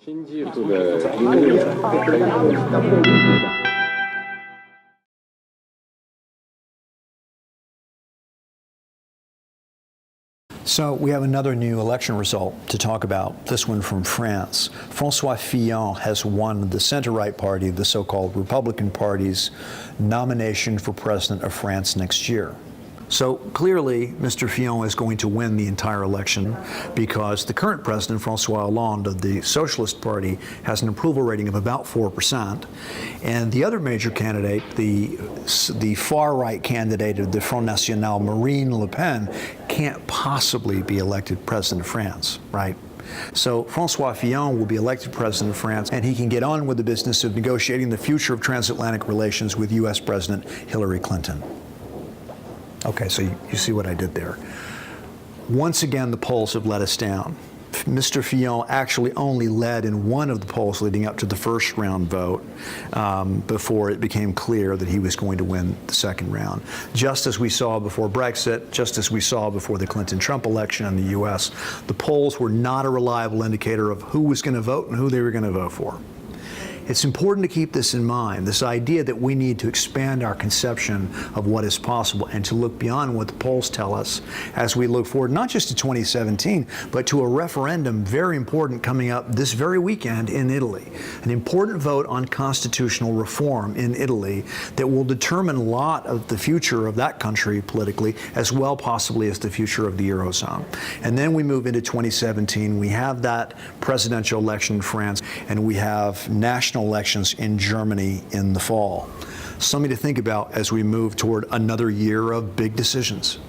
新技术的应用。So we have another new election result to talk about, this one from France. François Fillon has won the center-right party, the so-called Republican Party's nomination for president of France next year. So clearly, Mr. Fillon is going to win the entire election because the current president, François Hollande of the Socialist Party, has an approval rating of about 4%. And the other major candidate, the far-right candidate of the Front National, Marine Le Pen, can't possibly be elected president of France, right? So François Fillon will be elected president of France, and he can get on with the business of negotiating the future of transatlantic relations with U.S. President Hillary Clinton. Okay, so you see what I did there. Once again, the polls have let us down. Mr. Fillon actually only led in one of the polls leading up to the first round vote before it became clear that he was going to win the second round. Just as we saw before Brexit, just as we saw before the Clinton-Trump election in the U.S., the polls were not a reliable indicator of who was going to vote and who they were going to vote for. It's important to keep this in mind, this idea that we need to expand our conception of what is possible and to look beyond what the polls tell us as we look forward, not just to 2017, but to a referendum very important coming up this very weekend in Italy, an important vote on constitutional reform in Italy that will determine a lot of the future of that country politically, as well possibly as the future of the Eurozone. And then we move into 2017. We have that presidential election in France, and we have national elections in Germany in the fall. Something to think about as we move toward another year of big decisions.